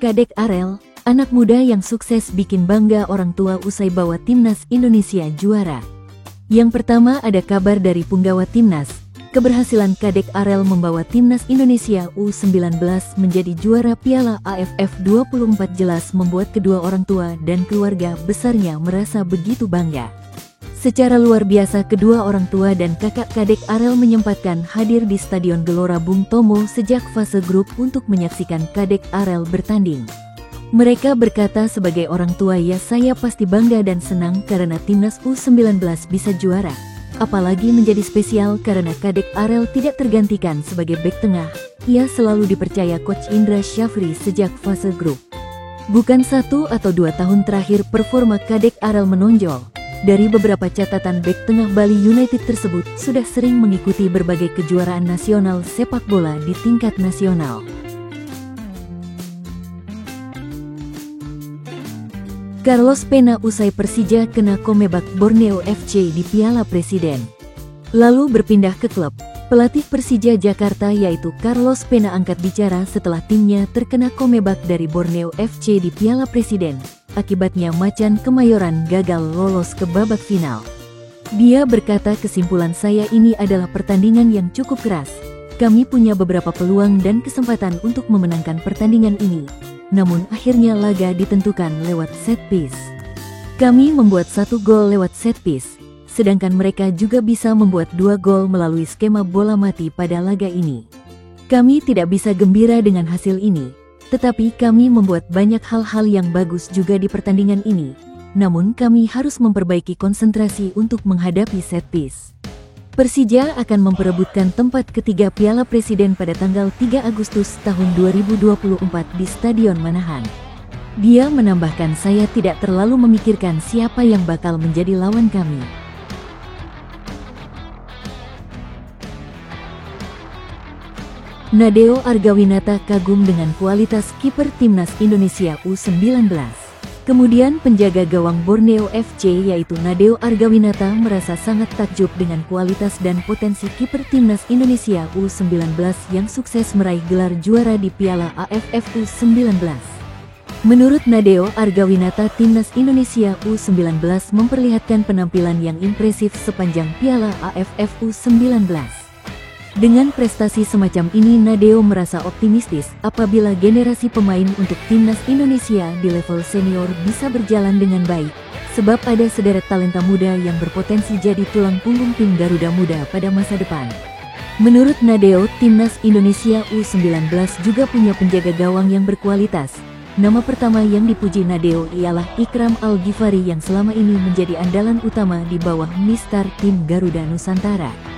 Kadek Arel, anak muda yang sukses bikin bangga orang tua usai bawa timnas Indonesia juara. Yang pertama ada kabar dari punggawa timnas, keberhasilan Kadek Arel membawa timnas Indonesia U19 menjadi juara Piala AFF 24 jelas membuat kedua orang tua dan keluarga besarnya merasa begitu bangga. Secara luar biasa kedua orang tua dan kakak Kadek Arel menyempatkan hadir di Stadion Gelora Bung Tomo sejak fase grup untuk menyaksikan Kadek Arel bertanding. Mereka berkata sebagai orang tua ya saya pasti bangga dan senang karena timnas U19 bisa juara. Apalagi menjadi spesial karena Kadek Arel tidak tergantikan sebagai bek tengah. Ia selalu dipercaya Coach Indra Syafri sejak fase grup. Bukan 1 atau 2 tahun terakhir performa Kadek Arel menonjol. Dari beberapa catatan bek tengah Bali United tersebut sudah sering mengikuti berbagai kejuaraan nasional sepak bola di tingkat nasional. Carlos Pena usai Persija kena Komebak Borneo FC di Piala Presiden. Lalu berpindah ke klub, pelatih Persija Jakarta yaitu Carlos Pena angkat bicara setelah timnya terkena Komebak dari Borneo FC di Piala Presiden. Akibatnya Macan Kemayoran gagal lolos ke babak final. Dia berkata kesimpulan saya ini adalah pertandingan yang cukup keras. Kami punya beberapa peluang dan kesempatan untuk memenangkan pertandingan ini. Namun akhirnya laga ditentukan lewat set piece. Kami membuat 1 gol lewat set piece, sedangkan mereka juga bisa membuat 2 gol melalui skema bola mati pada laga ini. Kami tidak bisa gembira dengan hasil ini, tetapi kami membuat banyak hal-hal yang bagus juga di pertandingan ini. Namun kami harus memperbaiki konsentrasi untuk menghadapi set piece. Persija akan memperebutkan tempat ketiga Piala Presiden pada tanggal 3 Agustus tahun 2024 di Stadion Manahan. Dia menambahkan saya tidak terlalu memikirkan siapa yang bakal menjadi lawan kami. Nadeo Argawinata kagum dengan kualitas kiper timnas Indonesia U19. Kemudian penjaga gawang Borneo FC yaitu Nadeo Argawinata merasa sangat takjub dengan kualitas dan potensi kiper timnas Indonesia U19 yang sukses meraih gelar juara di Piala AFF U19. Menurut Nadeo Argawinata, timnas Indonesia U19 memperlihatkan penampilan yang impresif sepanjang Piala AFF U19. Dengan prestasi semacam ini Nadeo merasa optimistis apabila generasi pemain untuk timnas Indonesia di level senior bisa berjalan dengan baik, sebab ada sederet talenta muda yang berpotensi jadi tulang punggung tim Garuda Muda pada masa depan. Menurut Nadeo, timnas Indonesia U19 juga punya penjaga gawang yang berkualitas. Nama pertama yang dipuji Nadeo ialah Ikram Al-Ghifari yang selama ini menjadi andalan utama di bawah Mistar tim Garuda Nusantara.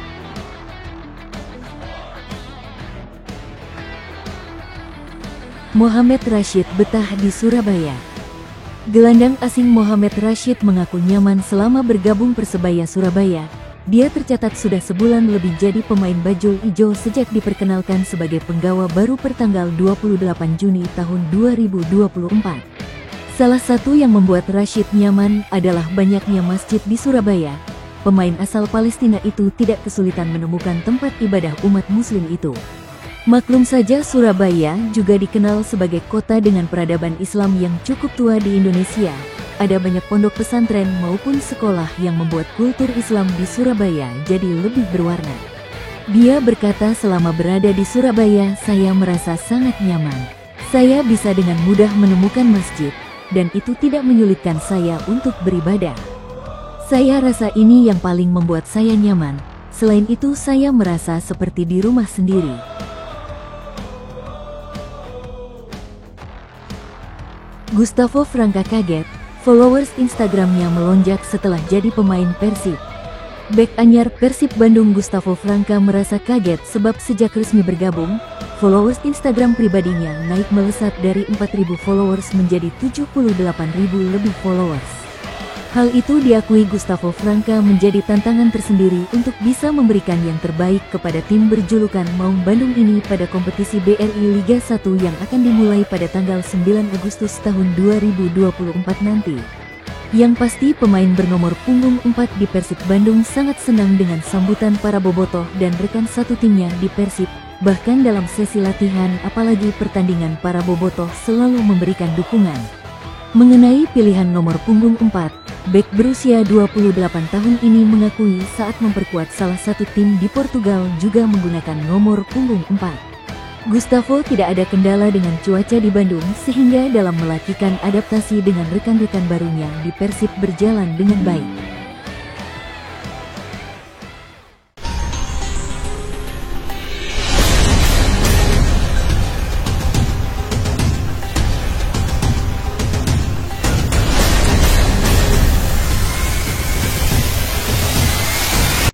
Mohamed Rashid betah di Surabaya. Gelandang asing Mohamed Rashid mengaku nyaman selama bergabung Persebaya Surabaya. Dia tercatat sudah sebulan lebih jadi pemain bajul ijo sejak diperkenalkan sebagai penggawa baru pertanggal 28 Juni tahun 2024. Salah satu yang membuat Rashid nyaman adalah banyaknya masjid di Surabaya. Pemain asal Palestina itu tidak kesulitan menemukan tempat ibadah umat muslim itu. Maklum saja Surabaya juga dikenal sebagai kota dengan peradaban Islam yang cukup tua di Indonesia. Ada banyak pondok pesantren maupun sekolah yang membuat kultur Islam di Surabaya jadi lebih berwarna. Dia berkata selama berada di Surabaya saya merasa sangat nyaman. Saya bisa dengan mudah menemukan masjid, dan itu tidak menyulitkan saya untuk beribadah. Saya rasa ini yang paling membuat saya nyaman. Selain itu saya merasa seperti di rumah sendiri. Gustavo Franca kaget, followers Instagramnya melonjak setelah jadi pemain Persib. Bek anyar Persib Bandung Gustavo Franca merasa kaget sebab sejak resmi bergabung, followers Instagram pribadinya naik melesat dari 4.000 followers menjadi 78.000 lebih followers. Hal itu diakui Gustavo Franca menjadi tantangan tersendiri untuk bisa memberikan yang terbaik kepada tim berjulukan Maung Bandung ini pada kompetisi BRI Liga 1 yang akan dimulai pada tanggal 9 Agustus tahun 2024 nanti. Yang pasti pemain bernomor punggung 4 di Persib Bandung sangat senang dengan sambutan para bobotoh dan rekan satu timnya di Persib. Bahkan dalam sesi latihan apalagi pertandingan para bobotoh selalu memberikan dukungan. Mengenai pilihan nomor punggung 4, bek berusia 28 tahun ini mengakui saat memperkuat salah satu tim di Portugal juga menggunakan nomor punggung 4. Gustavo tidak ada kendala dengan cuaca di Bandung sehingga dalam melakukan adaptasi dengan rekan-rekan barunya di Persib berjalan dengan baik.